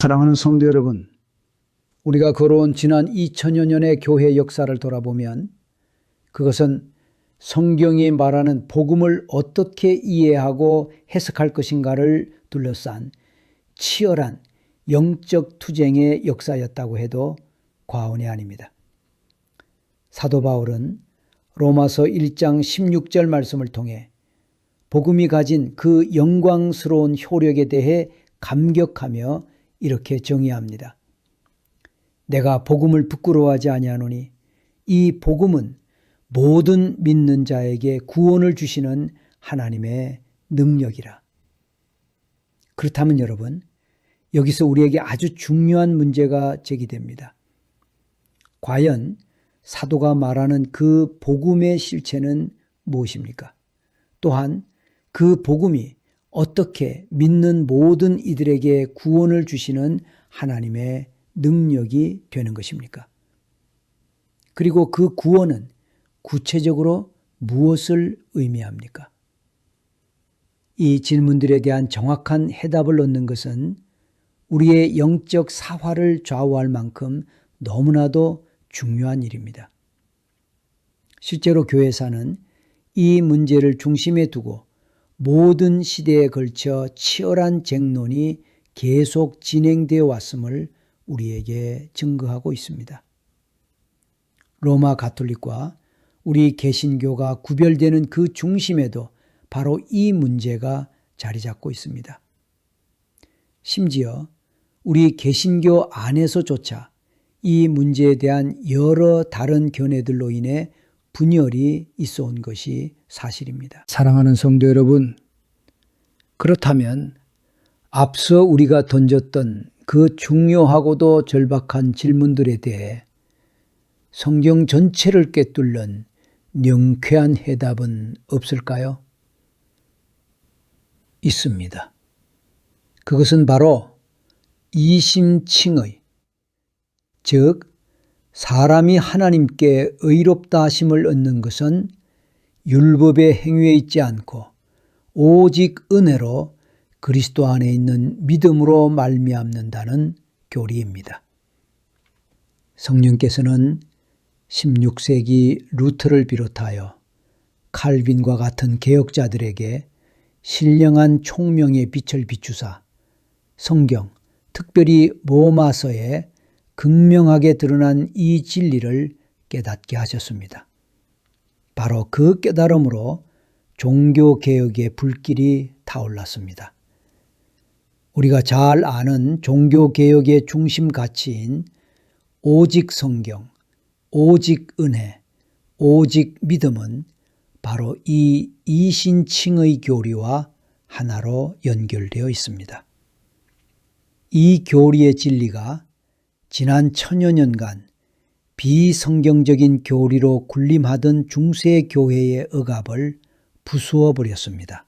사랑하는 성도 여러분, 우리가 걸어온 지난 2000여 년의 교회 역사를 돌아보면 그것은 성경이 말하는 복음을 어떻게 이해하고 해석할 것인가를 둘러싼 치열한 영적 투쟁의 역사였다고 해도 과언이 아닙니다. 사도 바울은 로마서 1장 16절 말씀을 통해 복음이 가진 그 영광스러운 효력에 대해 감격하며 이렇게 정의합니다. 내가 복음을 부끄러워하지 아니하노니 이 복음은 모든 믿는 자에게 구원을 주시는 하나님의 능력이라. 그렇다면 여러분, 여기서 우리에게 아주 중요한 문제가 제기됩니다. 과연 사도가 말하는 그 복음의 실체는 무엇입니까? 또한 그 복음이 어떻게 믿는 모든 이들에게 구원을 주시는 하나님의 능력이 되는 것입니까? 그리고 그 구원은 구체적으로 무엇을 의미합니까? 이 질문들에 대한 정확한 해답을 얻는 것은 우리의 영적 사화를 좌우할 만큼 너무나도 중요한 일입니다. 실제로 교회사는 이 문제를 중심에 두고 모든 시대에 걸쳐 치열한 쟁론이 계속 진행되어 왔음을 우리에게 증거하고 있습니다. 로마 가톨릭과 우리 개신교가 구별되는 그 중심에도 바로 이 문제가 자리 잡고 있습니다. 심지어 우리 개신교 안에서조차 이 문제에 대한 여러 다른 견해들로 인해 분열이 있어 온 것이 사실입니다. 사랑하는 성도 여러분, 그렇다면 앞서 우리가 던졌던 그 중요하고도 절박한 질문들에 대해 성경 전체를 꿰뚫는 명쾌한 해답은 없을까요? 있습니다. 그것은 바로 이심칭의, 즉 사람이 하나님께 의롭다 하심을 얻는 것은 율법의 행위에 있지 않고 오직 은혜로 그리스도 안에 있는 믿음으로 말미암는다는 교리입니다. 성령께서는 16세기 루터를 비롯하여 칼빈과 같은 개혁자들에게 신령한 총명의 빛을 비추사 성경, 특별히 로마서에 극명하게 드러난 이 진리를 깨닫게 하셨습니다. 바로 그 깨달음으로 종교개혁의 불길이 타올랐습니다. 우리가 잘 아는 종교개혁의 중심 가치인 오직 성경, 오직 은혜, 오직 믿음은 바로 이 이신칭의 교리와 하나로 연결되어 있습니다. 이 교리의 진리가 지난 1000여 년간 비성경적인 교리로 군림하던 중세 교회의 억압을 부수어 버렸습니다.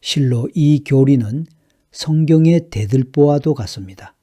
실로 이 교리는 성경의 대들보와도 같습니다.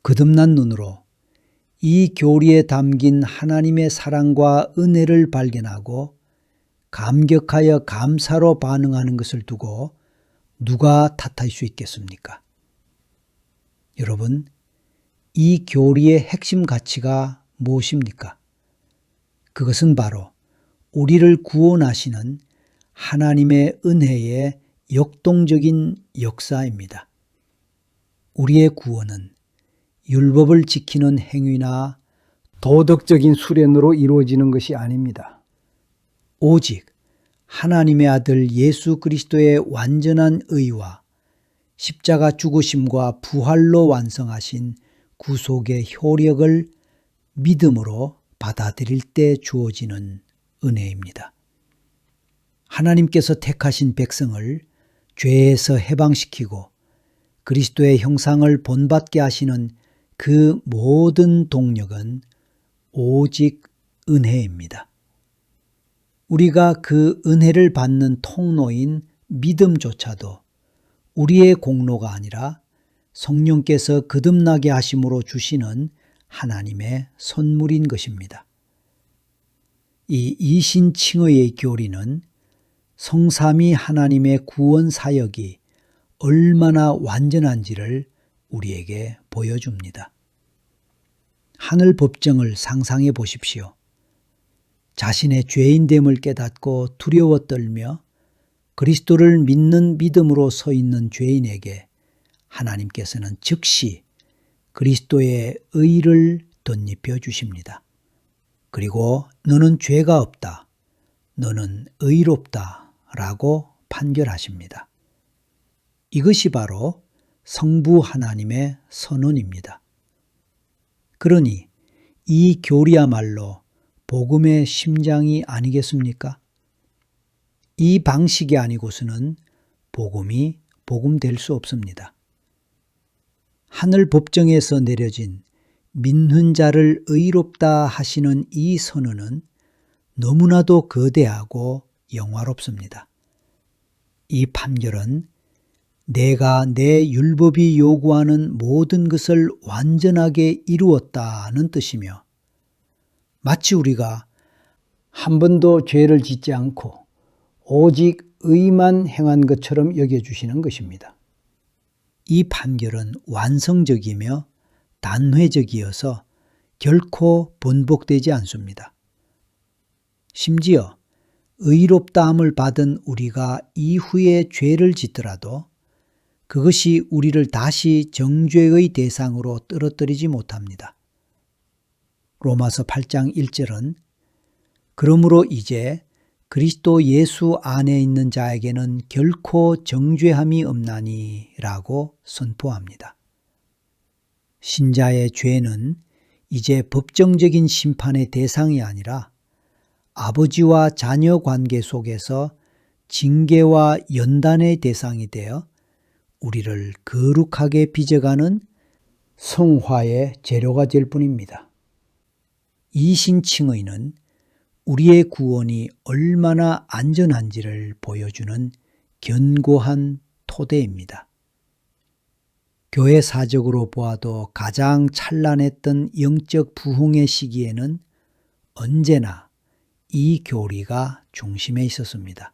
거듭난 눈으로 이 교리에 담긴 하나님의 사랑과 은혜를 발견하고 감격하여 감사로 반응하는 것을 두고 누가 탓할 수 있겠습니까? 여러분, 이 교리의 핵심 가치가 무엇입니까? 그것은 바로 우리를 구원하시는 하나님의 은혜의 역동적인 역사입니다. 우리의 구원은 율법을 지키는 행위나 도덕적인 수련으로 이루어지는 것이 아닙니다. 오직 하나님의 아들 예수 그리스도의 완전한 의와 십자가 죽으심과 부활로 완성하신 구속의 효력을 믿음으로 받아들일 때 주어지는 은혜입니다. 하나님께서 택하신 백성을 죄에서 해방시키고 그리스도의 형상을 본받게 하시는 그 모든 동력은 오직 은혜입니다. 우리가 그 은혜를 받는 통로인 믿음조차도 우리의 공로가 아니라 성령께서 거듭나게 하심으로 주시는 하나님의 선물인 것입니다. 이 이신칭의의 교리는 성삼위 하나님의 구원 사역이 얼마나 완전한지를 우리에게 보여줍니다. 하늘 법정을 상상해 보십시오. 자신의 죄인됨을 깨닫고 두려워 떨며 그리스도를 믿는 믿음으로 서 있는 죄인에게 하나님께서는 즉시 그리스도의 의를 덧입혀 주십니다. 그리고 너는 죄가 없다, 너는 의롭다 라고 판결하십니다. 이것이 바로 성부 하나님의 선언입니다. 그러니 이 교리야말로 복음의 심장이 아니겠습니까? 이 방식이 아니고서는 복음이 복음될 수 없습니다. 하늘 법정에서 내려진 믿는 자를 의롭다 하시는 이 선언은 너무나도 거대하고 영화롭습니다. 이 판결은 내가 내 율법이 요구하는 모든 것을 완전하게 이루었다는 뜻이며 마치 우리가 한 번도 죄를 짓지 않고 오직 의만 행한 것처럼 여겨주시는 것입니다. 이 판결은 완성적이며 단회적이어서 결코 번복되지 않습니다. 심지어 의롭다함을 받은 우리가 이후에 죄를 짓더라도 그것이 우리를 다시 정죄의 대상으로 떨어뜨리지 못합니다. 로마서 8장 1절은 그러므로 이제 그리스도 예수 안에 있는 자에게는 결코 정죄함이 없나니 라고 선포합니다. 신자의 죄는 이제 법정적인 심판의 대상이 아니라 아버지와 자녀 관계 속에서 징계와 연단의 대상이 되어 우리를 거룩하게 빚어가는 성화의 재료가 될 뿐입니다. 이 신칭의는 우리의 구원이 얼마나 안전한지를 보여주는 견고한 토대입니다. 교회 사적으로 보아도 가장 찬란했던 영적 부흥의 시기에는 언제나 이 교리가 중심에 있었습니다.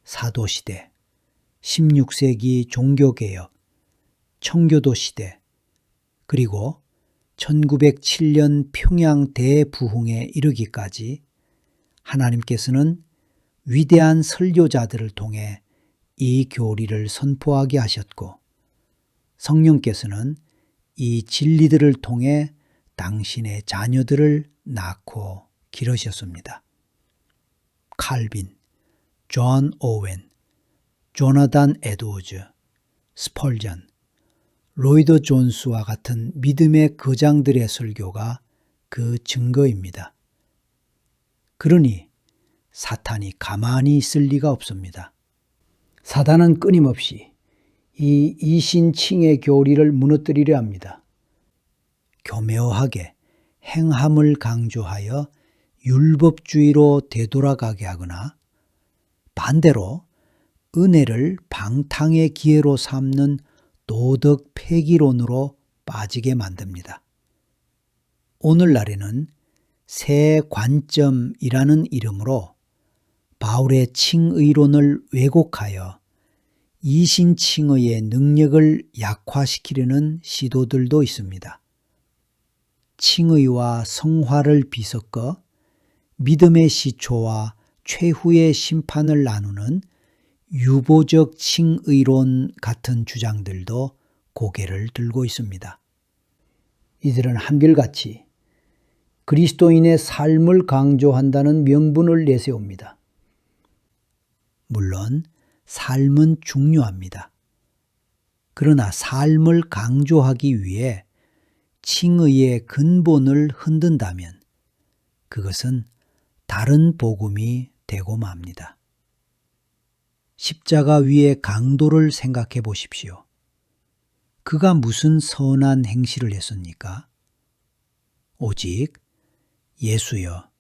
사도시대, 16세기 종교개혁, 청교도 시대, 그리고 1907년 평양 대부흥에 이르기까지 하나님께서는 위대한 설교자들을 통해 이 교리를 선포하게 하셨고 성령께서는 이 진리들을 통해 당신의 자녀들을 낳고 기르셨습니다. 칼빈, 존 오웬, 조나단 에드워즈, 스펄전, 로이드 존스와 같은 믿음의 거장들의 설교가 그 증거입니다. 그러니 사탄이 가만히 있을 리가 없습니다. 사단은 끊임없이 이 이신칭의 교리를 무너뜨리려 합니다. 교묘하게 행함을 강조하여 율법주의로 되돌아가게 하거나 반대로 은혜를 방탕의 기회로 삼는 도덕 폐기론으로 빠지게 만듭니다. 오늘날에는 새 관점이라는 이름으로 바울의 칭의론을 왜곡하여 이신칭의의 능력을 약화시키려는 시도들도 있습니다. 칭의와 성화를 비섞어 믿음의 시초와 최후의 심판을 나누는 유보적 칭의론 같은 주장들도 고개를 들고 있습니다. 이들은 한결같이 그리스도인의 삶을 강조한다는 명분을 내세웁니다. 물론 삶은 중요합니다. 그러나 삶을 강조하기 위해 칭의의 근본을 흔든다면 그것은 다른 복음이 되고 맙니다. 십자가 위의 강도를 생각해 보십시오. 그가 무슨 선한 행실을 했습니까? 오직 예수여,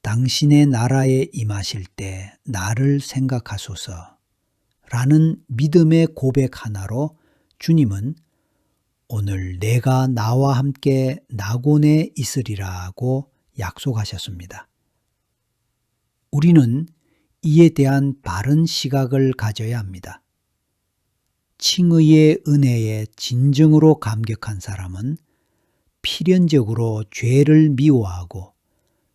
당신의 나라에 임하실 때 나를 생각하소서 라는 믿음의 고백 하나로 주님은 오늘 내가 나와 함께 낙원에 있으리라고 약속하셨습니다. 우리는 이에 대한 바른 시각을 가져야 합니다. 칭의의 은혜에 진정으로 감격한 사람은 필연적으로 죄를 미워하고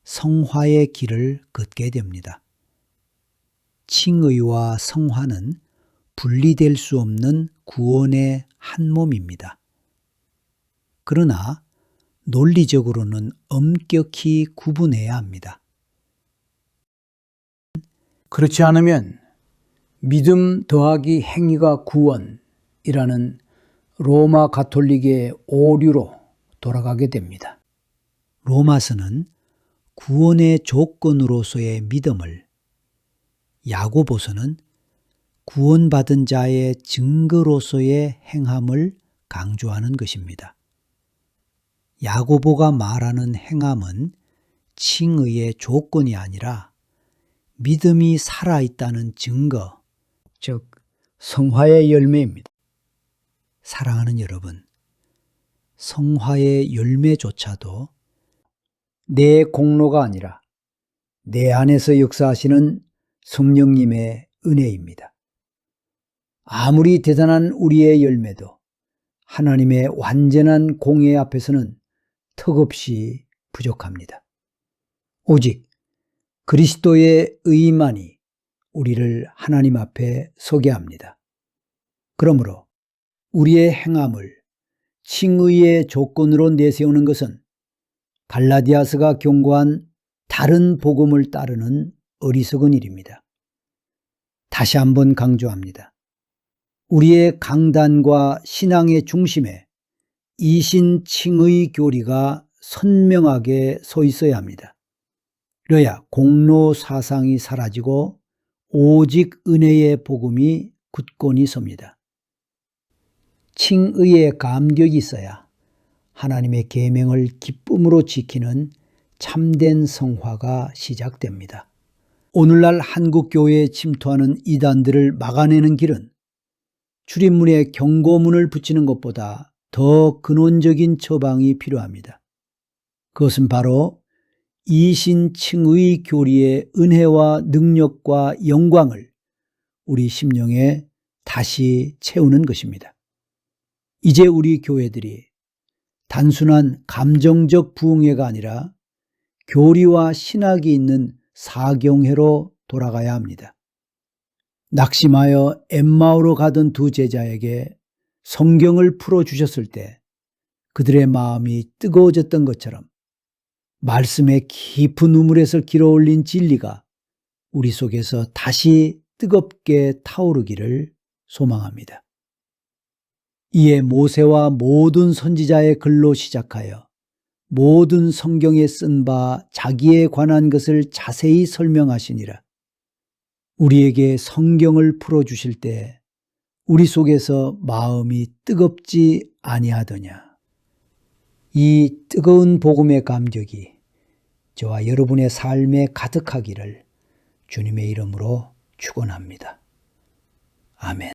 성화의 길을 걷게 됩니다. 칭의와 성화는 분리될 수 없는 구원의 한 몸입니다. 그러나 논리적으로는 엄격히 구분해야 합니다. 그렇지 않으면 믿음 더하기 행위가 구원이라는 로마 가톨릭의 오류로 돌아가게 됩니다. 로마서는 구원의 조건으로서의 믿음을, 야고보서는 구원받은 자의 증거로서의 행함을 강조하는 것입니다. 야고보가 말하는 행함은 칭의의 조건이 아니라 믿음이 살아있다는 증거, 즉 성화의 열매입니다. 사랑하는 여러분, 성화의 열매조차도 내 공로가 아니라 내 안에서 역사하시는 성령님의 은혜입니다. 아무리 대단한 우리의 열매도 하나님의 완전한 공의 앞에서는 턱없이 부족합니다. 오직 그리스도의 의만이 우리를 하나님 앞에 서게 합니다. 그러므로 우리의 행함을 칭의의 조건으로 내세우는 것은 갈라디아서가 경고한 다른 복음을 따르는 어리석은 일입니다. 다시 한번 강조합니다. 우리의 강단과 신앙의 중심에 이신 칭의 교리가 선명하게 서 있어야 합니다. 그래야 공로 사상이 사라지고 오직 은혜의 복음이 굳건히 섭니다. 칭의의 감격이 있어야 하나님의 계명을 기쁨으로 지키는 참된 성화가 시작됩니다. 오늘날 한국 교회에 침투하는 이단들을 막아내는 길은 출입문에 경고문을 붙이는 것보다 더 근원적인 처방이 필요합니다. 그것은 바로 이신칭의 교리의 은혜와 능력과 영광을 우리 심령에 다시 채우는 것입니다. 이제 우리 교회들이 단순한 감정적 부흥회가 아니라 교리와 신학이 있는 사경회로 돌아가야 합니다. 낙심하여 엠마오로 가던 두 제자에게 성경을 풀어주셨을 때 그들의 마음이 뜨거워졌던 것처럼 말씀의 깊은 우물에서 길어올린 진리가 우리 속에서 다시 뜨겁게 타오르기를 소망합니다. 이에 모세와 모든 선지자의 글로 시작하여 모든 성경에 쓴 바 자기에 관한 것을 자세히 설명하시니라. 우리에게 성경을 풀어주실 때 우리 속에서 마음이 뜨겁지 아니하더냐. 이 뜨거운 복음의 감격이 저와 여러분의 삶에 가득하기를 주님의 이름으로 축원합니다. 아멘.